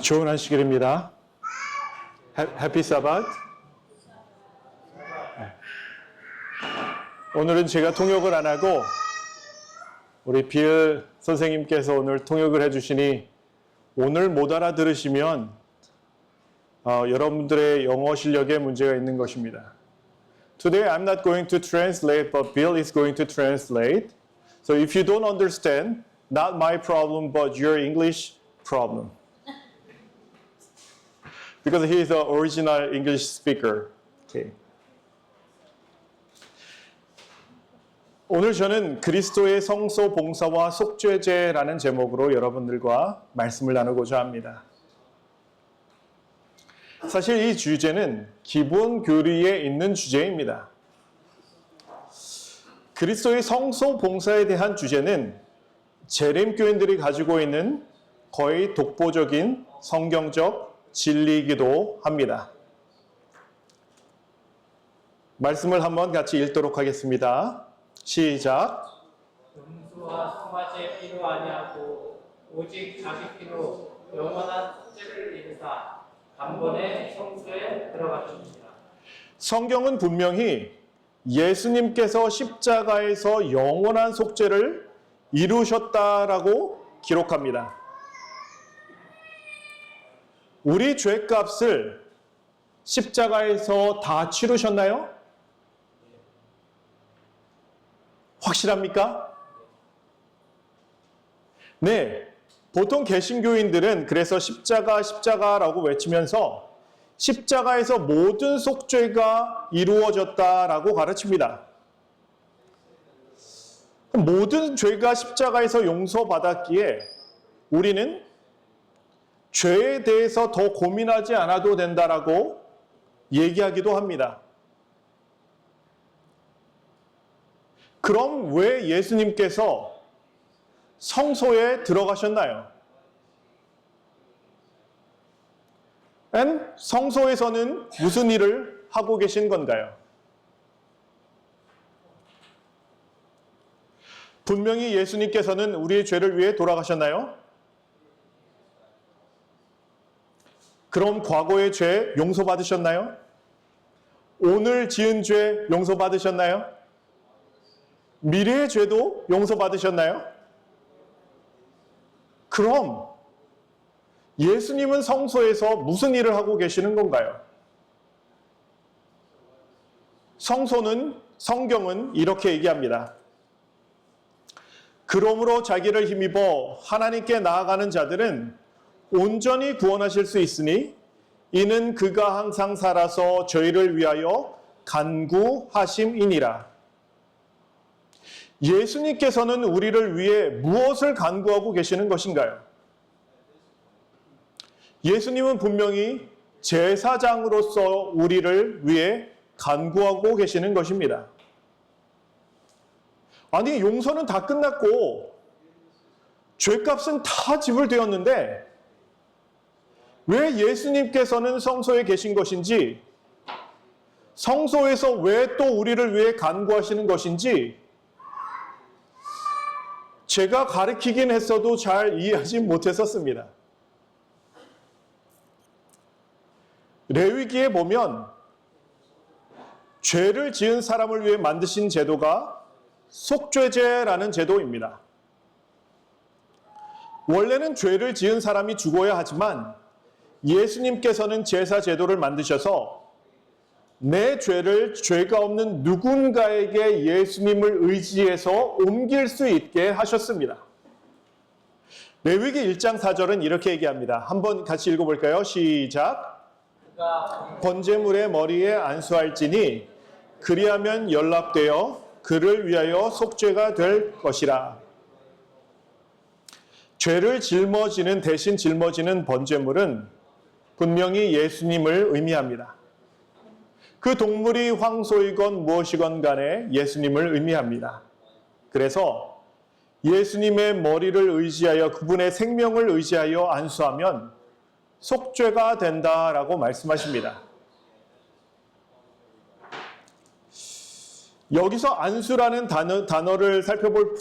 좋은 안식일입니다. 해피 사bat. 오늘은 제가 통역을 안 하고 우리 빌 선생님께서 오늘 통역을 해주시니 오늘 못 알아들으시면 여러분들의 영어 실력에 문제가 있는 것입니다. Today I'm not going to translate, but Bill is going to translate. So if you don't understand, not my problem, but your English problem. Because he is the original English speaker. Okay. 오늘 저는 그리스도의 성소 봉사와 속죄제라는 제목으로 여러분들과 말씀을 나누고자 합니다. 사실 이 주제는 기본 교리에 있는 주제입니다. 그리스도의 성소 봉사에 대한 주제는 재림교인들이 가지고 있는 거의 독보적인 성경적 진리이기도 합니다. 말씀을 한번 같이 읽도록 하겠습니다. 시작. 용수와 송아지의 피로 아니하고 오직 자기 피로 영원한 속죄를 이루사 단번에 성소에 들어가십니다. 성경은 분명히 예수님께서 십자가에서 영원한 속죄를 이루셨다라고 기록합니다. 우리 죄값을 십자가에서 다 치르셨나요? 확실합니까? 네. 보통 개신교인들은 그래서 십자가라고 외치면서 십자가에서 모든 속죄가 이루어졌다라고 가르칩니다. 모든 죄가 십자가에서 용서받았기에 우리는 죄에 대해서 더 고민하지 않아도 된다라고 얘기하기도 합니다. 그럼 왜 예수님께서 성소에 들어가셨나요? 성소에서는 무슨 일을 하고 계신 건가요? 분명히 예수님께서는 우리의 죄를 위해 돌아가셨나요? 그럼 과거의 죄 용서받으셨나요? 오늘 지은 죄 용서받으셨나요? 미래의 죄도 용서받으셨나요? 그럼 예수님은 성소에서 무슨 일을 하고 계시는 건가요? 성경은 이렇게 얘기합니다. 그러므로 자기를 힘입어 하나님께 나아가는 자들은 온전히 구원하실 수 있으니 이는 그가 항상 살아서 저희를 위하여 간구하심이니라. 예수님께서는 우리를 위해 무엇을 간구하고 계시는 것인가요? 예수님은 분명히 제사장으로서 우리를 위해 간구하고 계시는 것입니다. 아니, 용서는 다 끝났고 죄값은 다 지불되었는데 왜 예수님께서는 성소에 계신 것인지, 성소에서 왜 또 우리를 위해 간구하시는 것인지 제가 가르치긴 했어도 잘 이해하지 못했었습니다. 레위기에 보면 죄를 지은 사람을 위해 만드신 제도가 속죄제라는 제도입니다. 원래는 죄를 지은 사람이 죽어야 하지만 예수님께서는 제사 제도를 만드셔서 내 죄를 죄가 없는 누군가에게 예수님을 의지해서 옮길 수 있게 하셨습니다. 레위기 1장 4절은 이렇게 얘기합니다. 한번 같이 읽어볼까요? 시작. 번제물의 머리에 안수할지니 그리하면 연락되어 그를 위하여 속죄가 될 것이라. 죄를 대신 짊어지는 번제물은 분명히 예수님을 의미합니다. 그 동물이 황소이건 무엇이건 간에 예수님을 의미합니다. 그래서 예수님의 머리를 의지하여 그분의 생명을 의지하여 안수하면 속죄가 된다라고 말씀하십니다. 여기서 안수라는 단어를 살펴볼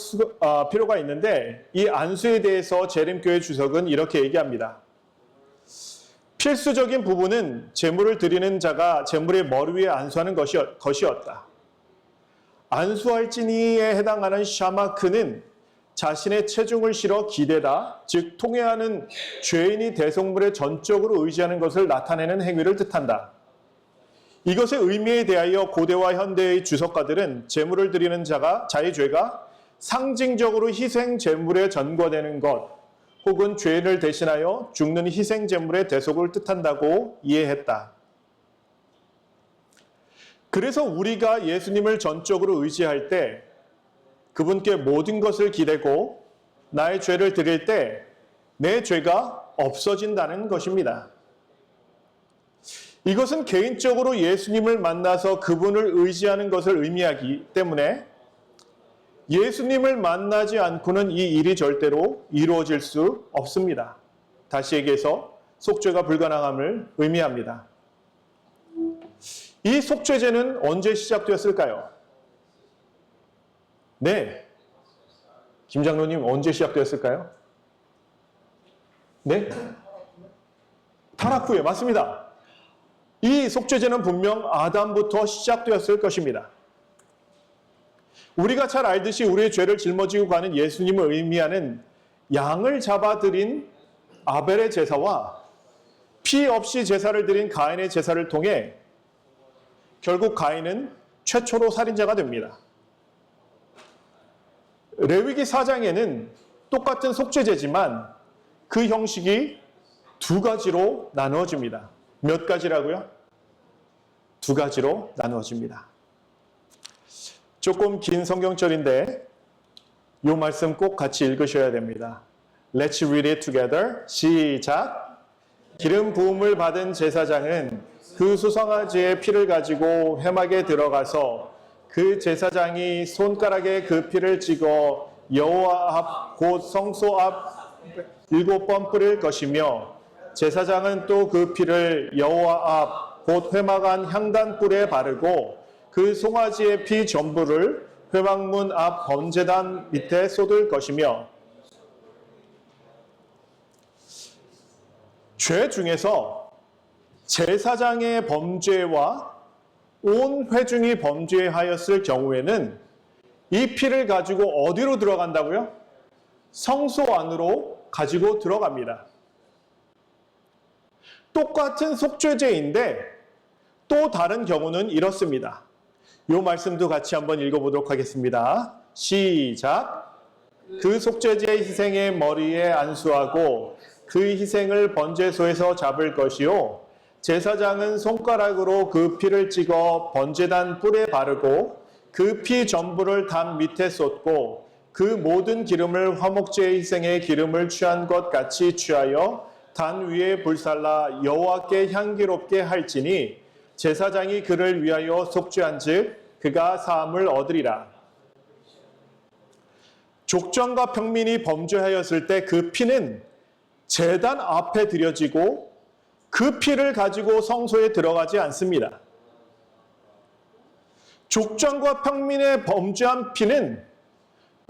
필요가 있는데 이 안수에 대해서 재림교회 주석은 이렇게 얘기합니다. 필수적인 부분은 제물을 드리는 자가 제물의 머리 위에 안수하는 것이었다. 안수할지니에 해당하는 샤마크는 자신의 체중을 실어 기대다, 즉 통해하는 죄인이 대속물에 전적으로 의지하는 것을 나타내는 행위를 뜻한다. 이것의 의미에 대하여 고대와 현대의 주석가들은 제물을 드리는 자의 죄가 상징적으로 희생 제물에 전거되는 것 혹은 죄인을 대신하여 죽는 희생 제물의 대속을 뜻한다고 이해했다. 그래서 우리가 예수님을 전적으로 의지할 때 그분께 모든 것을 기대고 나의 죄를 드릴 때 내 죄가 없어진다는 것입니다. 이것은 개인적으로 예수님을 만나서 그분을 의지하는 것을 의미하기 때문에 예수님을 만나지 않고는 이 일이 절대로 이루어질 수 없습니다. 다시 얘기해서 속죄가 불가능함을 의미합니다. 이 속죄제는 언제 시작되었을까요? 네. 김 장로님 언제 시작되었을까요? 네? 타락 후에 맞습니다. 이 속죄제는 분명 아담부터 시작되었을 것입니다. 우리가 잘 알듯이 우리의 죄를 짊어지고 가는 예수님을 의미하는 양을 잡아들인 아벨의 제사와 피 없이 제사를 드린 가인의 제사를 통해 결국 가인은 최초로 살인자가 됩니다. 레위기 4장에는 똑같은 속죄제지만 그 형식이 두 가지로 나누어집니다. 몇 가지라고요? 두 가지로 나누어집니다. 조금 긴 성경절인데 이 말씀 꼭 같이 읽으셔야 됩니다. Let's read it together. 시작. 기름 부음을 받은 제사장은 그 수송아지의 피를 가지고 회막에 들어가서 그 제사장이 손가락에 그 피를 찍어 여호와 앞 곧 성소 앞 7번 뿌릴 것이며 제사장은 또 그 피를 여호와 앞 곧 회막 안 향단불에 바르고 그 송아지의 피 전부를 회막문 앞 번제단 밑에 쏟을 것이며 죄 중에서 제사장의 범죄와 온 회중이 범죄하였을 경우에는 이 피를 가지고 어디로 들어간다고요? 성소 안으로 가지고 들어갑니다. 똑같은 속죄제인데 또 다른 경우는 이렇습니다. 이 말씀도 같이 한번 읽어보도록 하겠습니다. 시작. 그 속죄제의 희생의 머리에 안수하고 그 희생을 번제소에서 잡을 것이요 제사장은 손가락으로 그 피를 찍어 번제단 뿔에 바르고 그 피 전부를 담 밑에 쏟고 그 모든 기름을 화목제의 희생의 기름을 취한 것 같이 취하여 단 위에 불살라 여호와께 향기롭게 할지니 제사장이 그를 위하여 속죄한즉 그가 사함을 얻으리라. 족장과 평민이 범죄하였을 때 그 피는 제단 앞에 드려지고 그 피를 가지고 성소에 들어가지 않습니다. 족장과 평민의 범죄한 피는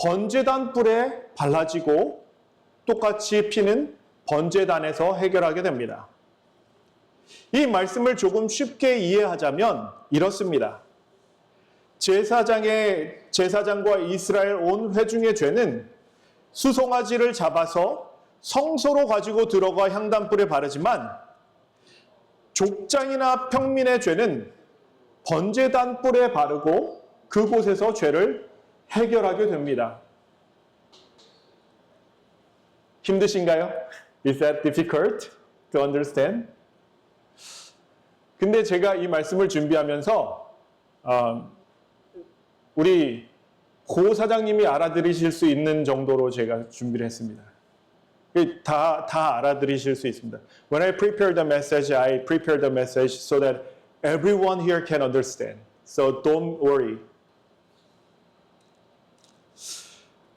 번제단 뿔에 발라지고 똑같이 피는 번제단에서 해결하게 됩니다. 이 말씀을 조금 쉽게 이해하자면 이렇습니다. 제사장과 이스라엘 온 회중의 죄는 수송아지를 잡아서 성소로 가지고 들어가 향단불에 바르지만 족장이나 평민의 죄는 번제단 뿔에 바르고 그곳에서 죄를 해결하게 됩니다. 힘드신가요? Is that difficult to understand? 근데 제가 이 말씀을 준비하면서 우리 고 사장님이 알아들으실 수 있는 정도로 제가 준비를 했습니다. 다 알아들으실 수 있습니다. When I prepare the message, I prepare the message so that everyone here can understand. So don't worry.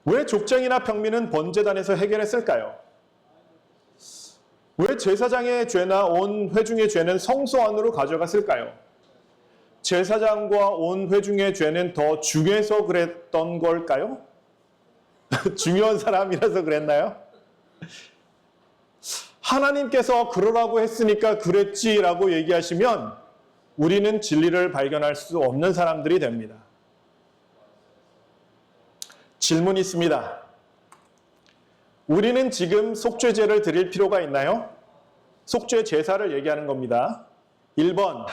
왜 족장이나 평민은 번제단에서 해결했을까요? 왜 제사장의 죄나 온 회중의 죄는 성소 안으로 가져갔을까요? 제사장과 온 회중의 죄는 더 중해서 그랬던 걸까요? 중요한 사람이라서 그랬나요? 하나님께서 그러라고 했으니까 그랬지라고 얘기하시면 우리는 진리를 발견할 수 없는 사람들이 됩니다. 질문이 있습니다. 우리는 지금 속죄제를 드릴 필요가 있나요? 속죄 제사를 얘기하는 겁니다. 1번,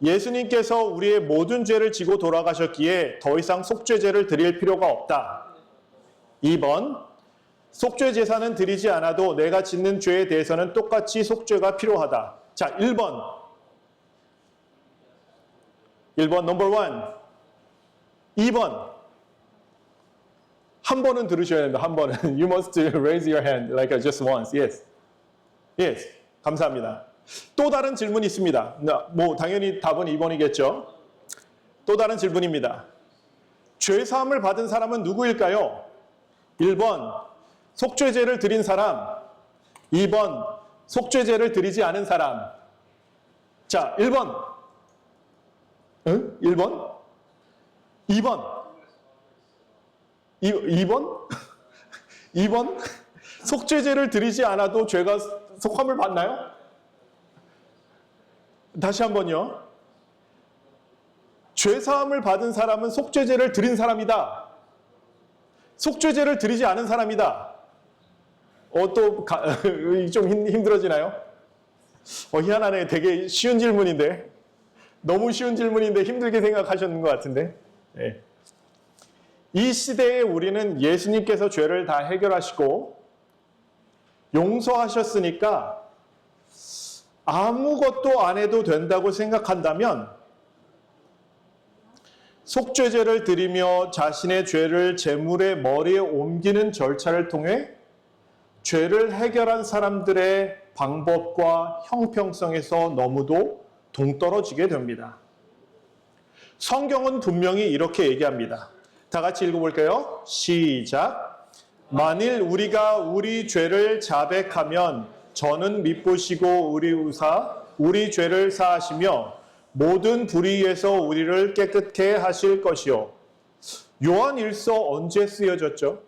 예수님께서 우리의 모든 죄를 지고 돌아가셨기에 더 이상 속죄제를 드릴 필요가 없다. 2번, 속죄 제사는 드리지 않아도 내가 짓는 죄에 대해서는 똑같이 속죄가 필요하다. 자, 1번 넘버 1. 2번. 한 번은 들으셔야 됩니다. 한 번은. You must raise your hand like just once. Yes. Yes. 감사합니다. 또 다른 질문이 있습니다. 뭐 당연히 답은 2번이겠죠. 또 다른 질문입니다. 죄 사함을 받은 사람은 누구일까요? 1번, 속죄제를 드린 사람. 2번, 속죄제를 드리지 않은 사람. 자, 1번. 응? 1번? 2번. 2번? 2번? 속죄제를 드리지 않아도 죄가 속함을 받나요? 다시 한번요. 죄사함을 받은 사람은 속죄제를 드린 사람이다. 속죄제를 드리지 않은 사람이다. 또 좀 힘들어지나요? 희한하네. 되게 쉬운 질문인데. 너무 쉬운 질문인데 힘들게 생각하셨는 것 같은데. 네. 이 시대에 우리는 예수님께서 죄를 다 해결하시고 용서하셨으니까 아무것도 안 해도 된다고 생각한다면 속죄제를 드리며 자신의 죄를 제물의 머리에 옮기는 절차를 통해 죄를 해결한 사람들의 방법과 형평성에서 너무도 동떨어지게 됩니다. 성경은 분명히 이렇게 얘기합니다. 다 같이 읽어볼까요? 시작. 만일 우리가 우리 죄를 자백하면 저는 미쁘시고 우리 죄를 사하시며 모든 불의에서 우리를 깨끗게 하실 것이요. 요한일서 언제 쓰여졌죠?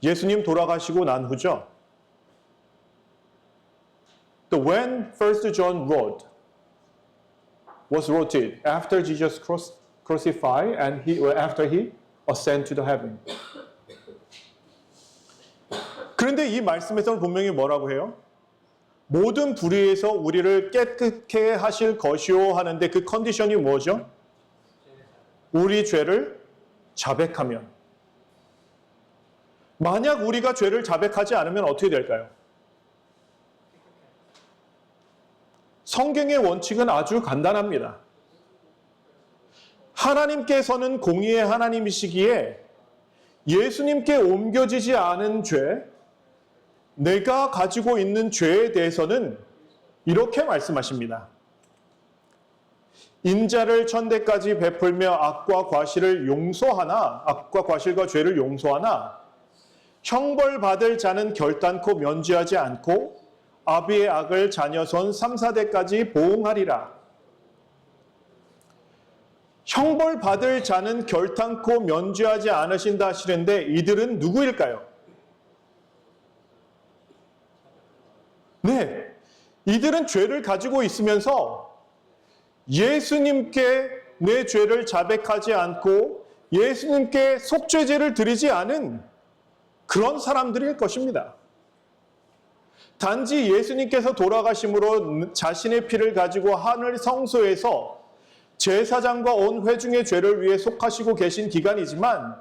예수님 돌아가시고 난 후죠. When 1 John was wrote it after Jesus crucified and after he ascended to the heaven. 그런데 이 말씀에서는 분명히 뭐라고 해요? 모든 불의에서 우리를 깨끗게 하실 것이요 하는데 그 컨디션이 뭐죠? 우리 죄를 자백하면. 만약 우리가 죄를 자백하지 않으면 어떻게 될까요? 성경의 원칙은 아주 간단합니다. 하나님께서는 공의의 하나님이시기에 예수님께 옮겨지지 않은 죄, 내가 가지고 있는 죄에 대해서는 이렇게 말씀하십니다. 인자를 천대까지 베풀며 악과 과실과 죄를 용서하나 형벌받을 자는 결단코 면제하지 않고 아비의 악을 자녀손 3, 4대까지 보응하리라. 형벌받을 자는 결단코 면제하지 않으신다 하시는데 이들은 누구일까요? 네, 이들은 죄를 가지고 있으면서 예수님께 내 죄를 자백하지 않고 예수님께 속죄제를 드리지 않은 그런 사람들일 것입니다. 단지 예수님께서 돌아가심으로 자신의 피를 가지고 하늘 성소에서 제사장과 온 회중의 죄를 위해 속하시고 계신 기간이지만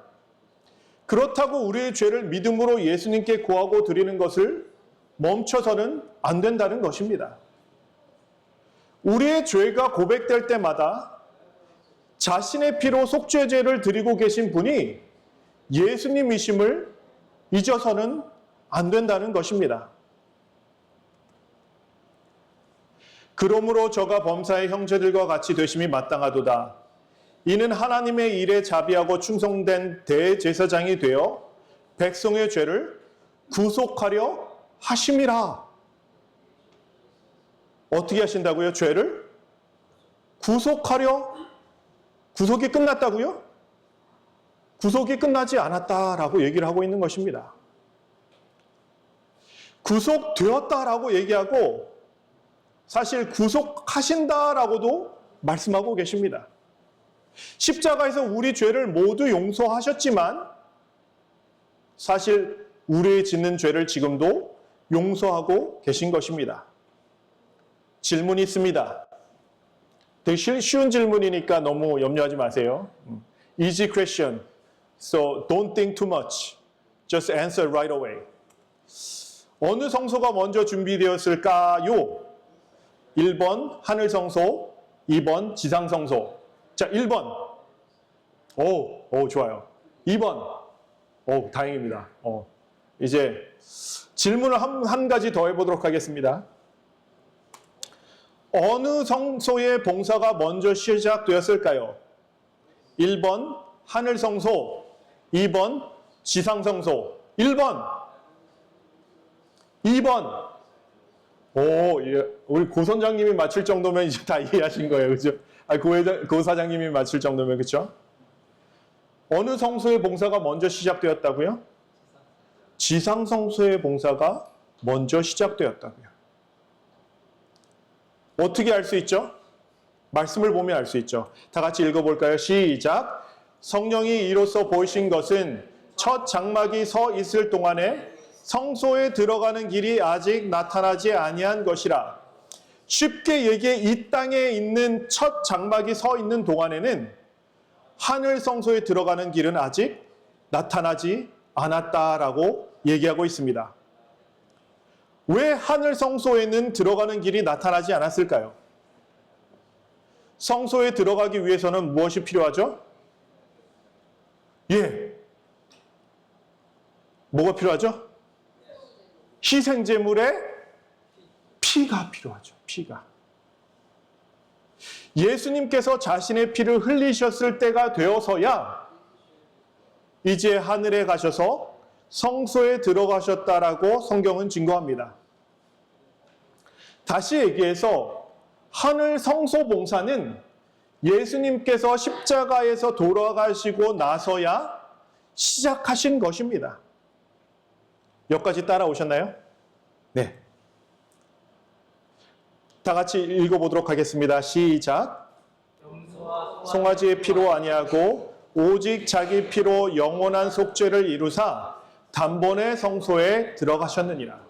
그렇다고 우리의 죄를 믿음으로 예수님께 구하고 드리는 것을 멈춰서는 안 된다는 것입니다. 우리의 죄가 고백될 때마다 자신의 피로 속죄제를 드리고 계신 분이 예수님이심을 잊어서는 안 된다는 것입니다. 그러므로 저가 범사의 형제들과 같이 되심이 마땅하도다. 이는 하나님의 일에 자비하고 충성된 대제사장이 되어 백성의 죄를 구속하려 하심이라. 어떻게 하신다고요? 죄를 구속하려? 구속이 끝났다고요? 구속이 끝나지 않았다라고 얘기를 하고 있는 것입니다. 구속되었다라고 얘기하고 사실 구속하신다라고도 말씀하고 계십니다. 십자가에서 우리 죄를 모두 용서하셨지만 사실 우리의 짓는 죄를 지금도 용서하고 계신 것입니다. 질문이 있습니다. 되게 쉬운 질문이니까 너무 염려하지 마세요. Easy question. So don't think too much. Just answer right away. 어느 성소가 먼저 준비되었을까요? 1번 하늘성소, 2번 지상성소. 자, 1번. 오, 좋아요. 2번. 오, 다행입니다. 이제 질문을 한 가지 더 해보도록 하겠습니다. 어느 성소의 봉사가 먼저 시작되었을까요? 1번 하늘성소, 2번 지상성소. 1번, 2번. 오, 예. 우리 고 선장님이 맞출 정도면 이제 다 이해하신 거예요, 그죠? 고 사장님이 맞출 정도면, 그렇죠? 어느 성소의 봉사가 먼저 시작되었다고요? 지상성소의 봉사가 먼저 시작되었다고요. 어떻게 알 수 있죠? 말씀을 보면 알 수 있죠. 다 같이 읽어볼까요? 시작. 성령이 이로써 보이신 것은 첫 장막이 서 있을 동안에 성소에 들어가는 길이 아직 나타나지 아니한 것이라. 쉽게 얘기해 이 땅에 있는 첫 장막이 서 있는 동안에는 하늘 성소에 들어가는 길은 아직 나타나지 않았다라고 얘기하고 있습니다. 왜 하늘 성소에는 들어가는 길이 나타나지 않았을까요? 성소에 들어가기 위해서는 무엇이 필요하죠? 예. 뭐가 필요하죠? 희생제물의 피가 필요하죠. 피가. 예수님께서 자신의 피를 흘리셨을 때가 되어서야 이제 하늘에 가셔서 성소에 들어가셨다라고 성경은 증거합니다. 다시 얘기해서 하늘 성소 봉사는 예수님께서 십자가에서 돌아가시고 나서야 시작하신 것입니다. 여기까지 따라오셨나요? 네. 다 같이 읽어보도록 하겠습니다. 시작. 송아지의 피로 아니하고 오직 자기 피로 영원한 속죄를 이루사 단번에 성소에 들어가셨느니라.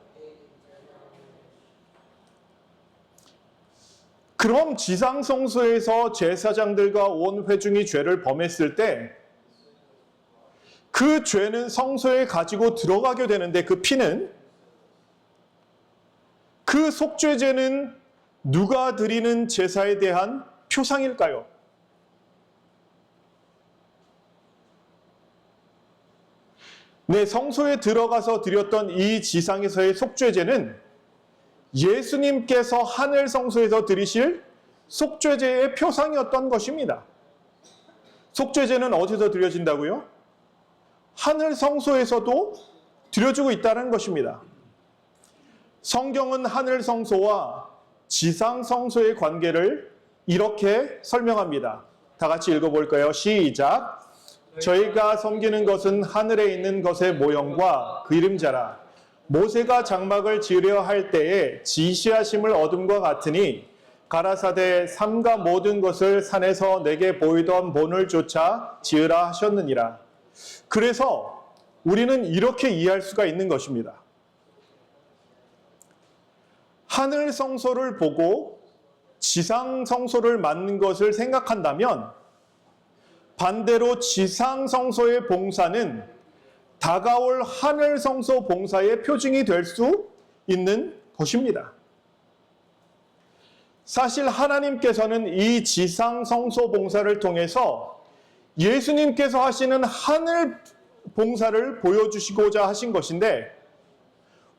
그럼 지상성소에서 제사장들과 온 회중이 죄를 범했을 때 그 죄는 성소에 가지고 들어가게 되는데 그 피는, 그 속죄제는 누가 드리는 제사에 대한 표상일까요? 네, 성소에 들어가서 드렸던 이 지상에서의 속죄제는 예수님께서 하늘 성소에서 드리실 속죄제의 표상이었던 것입니다. 속죄제는 어디서 드려진다고요? 하늘 성소에서도 드려지고 있다는 것입니다. 성경은 하늘 성소와 지상 성소의 관계를 이렇게 설명합니다. 다 같이 읽어볼까요? 시작. 저희가 섬기는 것은 하늘에 있는 것의 모형과 그림자라. 모세가 장막을 지으려 할 때에 지시하심을 얻음과 같으니 가라사대 삼가 모든 것을 산에서 내게 보이던 본을 쫓아 지으라 하셨느니라. 그래서 우리는 이렇게 이해할 수가 있는 것입니다. 하늘 성소를 보고 지상 성소를 맡는 것을 생각한다면 반대로 지상 성소의 봉사는 다가올 하늘 성소 봉사의 표징이 될 수 있는 것입니다. 사실 하나님께서는 이 지상 성소 봉사를 통해서 예수님께서 하시는 하늘 봉사를 보여주시고자 하신 것인데,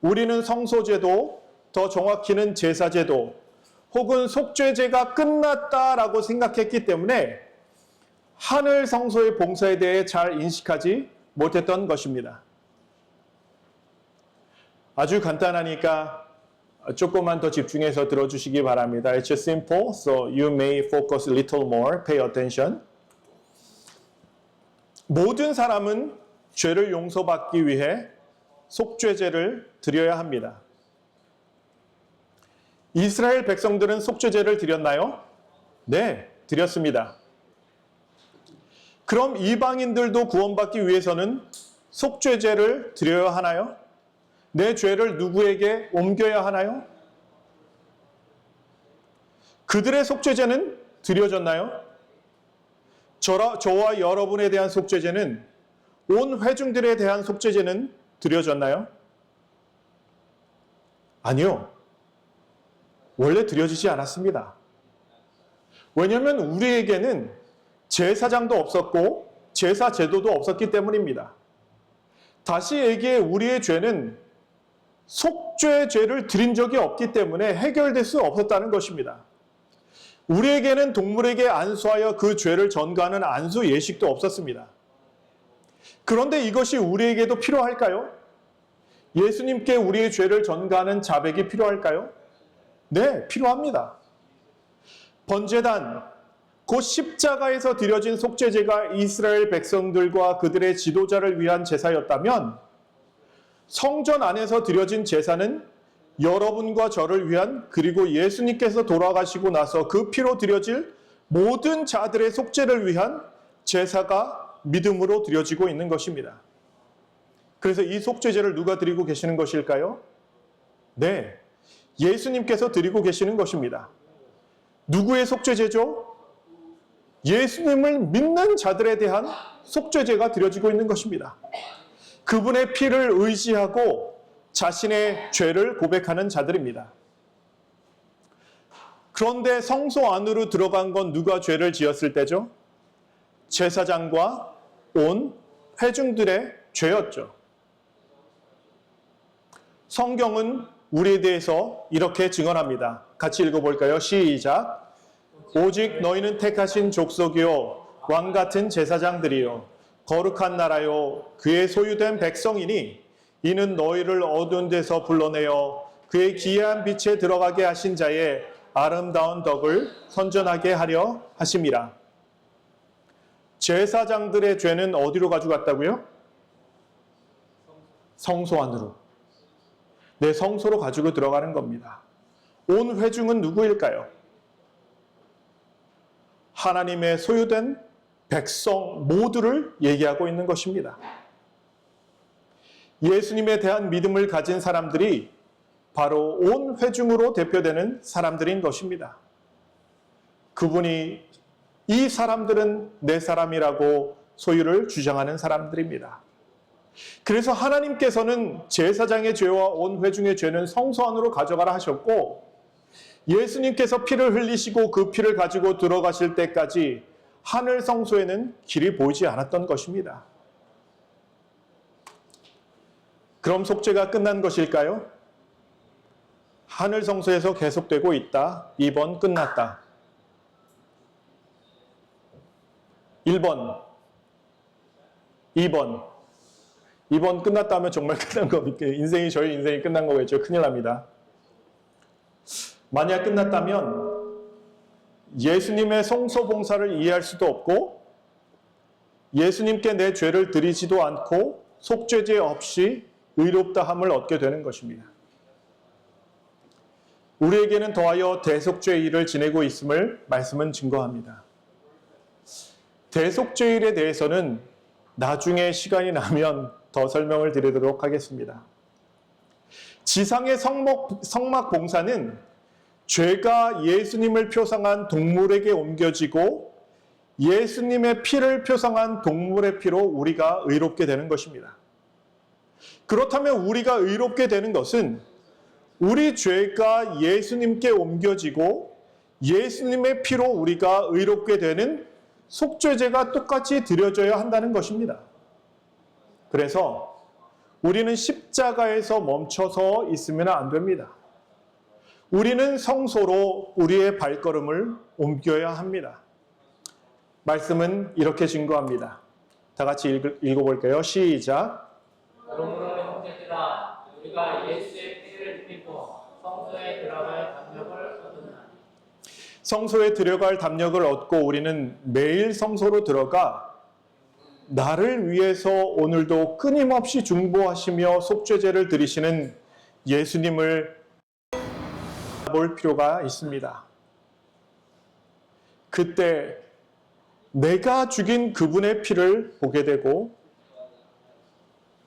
우리는 성소제도, 더 정확히는 제사제도 혹은 속죄제가 끝났다라고 생각했기 때문에 하늘 성소의 봉사에 대해 잘 인식하지 못했던 것입니다. 아주 간단하니까 조금만 더 집중해서 들어주시기 바랍니다. It's simple, so you may focus a little more. Pay attention. 모든 사람은 죄를 용서받기 위해 속죄제를 드려야 합니다. 이스라엘 백성들은 속죄제를 드렸나요? 네, 드렸습니다. 그럼 이방인들도 구원받기 위해서는 속죄제를 드려야 하나요? 내 죄를 누구에게 옮겨야 하나요? 그들의 속죄제는 드려졌나요? 저와 여러분에 대한 속죄제는, 온 회중들에 대한 속죄제는 드려졌나요? 아니요. 원래 드려지지 않았습니다. 왜냐하면 우리에게는 제사장도 없었고 제사 제도도 없었기 때문입니다. 다시 얘기해, 우리의 죄는 속죄죄를 드린 적이 없기 때문에 해결될 수 없었다는 것입니다. 우리에게는 동물에게 안수하여 그 죄를 전가하는 안수 예식도 없었습니다. 그런데 이것이 우리에게도 필요할까요? 예수님께 우리의 죄를 전가하는 자백이 필요할까요? 네, 필요합니다. 번제단, 곧 십자가에서 드려진 속죄제가 이스라엘 백성들과 그들의 지도자를 위한 제사였다면, 성전 안에서 드려진 제사는 여러분과 저를 위한, 그리고 예수님께서 돌아가시고 나서 그 피로 드려질 모든 자들의 속죄를 위한 제사가 믿음으로 드려지고 있는 것입니다. 그래서 이 속죄제를 누가 드리고 계시는 것일까요? 네, 예수님께서 드리고 계시는 것입니다. 누구의 속죄제죠? 예수님을 믿는 자들에 대한 속죄제가 드려지고 있는 것입니다. 그분의 피를 의지하고 자신의 죄를 고백하는 자들입니다. 그런데 성소 안으로 들어간 건 누가 죄를 지었을 때죠? 제사장과 온 회중들의 죄였죠. 성경은 우리에 대해서 이렇게 증언합니다. 같이 읽어볼까요? 시작. 오직 너희는 택하신 족속이요 왕같은 제사장들이요 거룩한 나라요 그의 소유된 백성이니 이는 너희를 어두운 데서 불러내어 그의 기이한 빛에 들어가게 하신 자의 아름다운 덕을 선전하게 하려 하심이라. 제사장들의 죄는 어디로 가져갔다고요? 성소 안으로. 내 성소로 가지고 들어가는 겁니다. 온 회중은 누구일까요? 하나님의 소유된 백성 모두를 얘기하고 있는 것입니다. 예수님에 대한 믿음을 가진 사람들이 바로 온 회중으로 대표되는 사람들인 것입니다. 그분이 이 사람들은 내 사람이라고 소유를 주장하는 사람들입니다. 그래서 하나님께서는 제사장의 죄와 온 회중의 죄는 성소 안으로 가져가라 하셨고, 예수님께서 피를 흘리시고 그 피를 가지고 들어가실 때까지 하늘 성소에는 길이 보이지 않았던 것입니다. 그럼 속죄가 끝난 것일까요? 하늘 성소에서 계속되고 있다. 2번 끝났다. 1번, 2번. 2번 끝났다 하면 정말 끝난 겁니까? 저희 인생이 끝난 거겠죠. 큰일 납니다. 만약 끝났다면 예수님의 성소 봉사를 이해할 수도 없고 예수님께 내 죄를 드리지도 않고 속죄제 없이 의롭다함을 얻게 되는 것입니다. 우리에게는 더하여 대속죄일을 지내고 있음을 말씀은 증거합니다. 대속죄일에 대해서는 나중에 시간이 나면 더 설명을 드리도록 하겠습니다. 지상의 성막 봉사는 죄가 예수님을 표상한 동물에게 옮겨지고 예수님의 피를 표상한 동물의 피로 우리가 의롭게 되는 것입니다. 그렇다면 우리가 의롭게 되는 것은 우리 죄가 예수님께 옮겨지고 예수님의 피로 우리가 의롭게 되는 속죄제가 똑같이 드려져야 한다는 것입니다. 그래서 우리는 십자가에서 멈춰서 있으면 안 됩니다. 우리는 성소로 우리의 발걸음을 옮겨야 합니다. 말씀은 이렇게 증거합니다. 다 같이 읽어볼까요? 시작. 그러므로 형제들아, 우리가 예수의 피를 드리고 성소에 성소에 들어갈 담력을 얻고 우리는 매일 성소로 들어가 나를 위해서 오늘도 끊임없이 중보하시며 속죄제를 드리시는 예수님을 볼 필요가 있습니다. 그때 내가 죽인 그분의 피를 보게 되고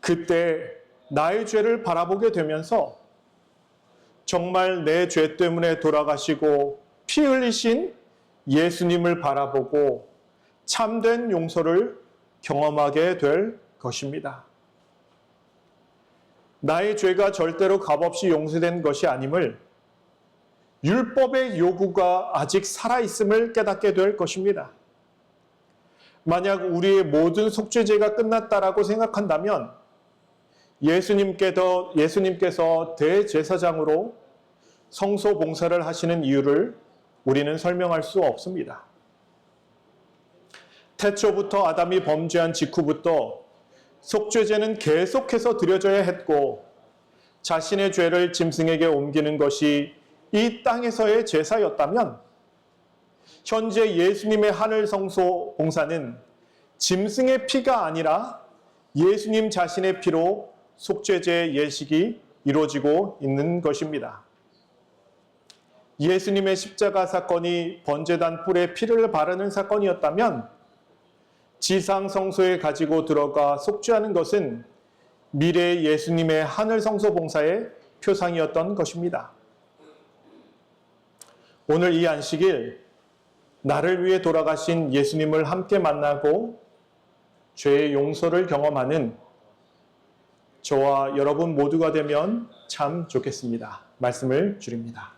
그때 나의 죄를 바라보게 되면서 정말 내 죄 때문에 돌아가시고 피 흘리신 예수님을 바라보고 참된 용서를 경험하게 될 것입니다. 나의 죄가 절대로 값없이 용서된 것이 아님을 율법의 요구가 아직 살아있음을 깨닫게 될 것입니다. 만약 우리의 모든 속죄제가 끝났다라고 생각한다면 예수님께서 대제사장으로 성소 봉사를 하시는 이유를 우리는 설명할 수 없습니다. 태초부터 아담이 범죄한 직후부터 속죄제는 계속해서 드려져야 했고 자신의 죄를 짐승에게 옮기는 것이 이 땅에서의 제사였다면 현재 예수님의 하늘 성소 봉사는 짐승의 피가 아니라 예수님 자신의 피로 속죄제 예식이 이루어지고 있는 것입니다. 예수님의 십자가 사건이 번제단 뿔에 피를 바르는 사건이었다면 지상 성소에 가지고 들어가 속죄하는 것은 미래의 예수님의 하늘 성소 봉사의 표상이었던 것입니다. 오늘 이 안식일 나를 위해 돌아가신 예수님을 함께 만나고 죄의 용서를 경험하는 저와 여러분 모두가 되면 참 좋겠습니다. 말씀을 드립니다.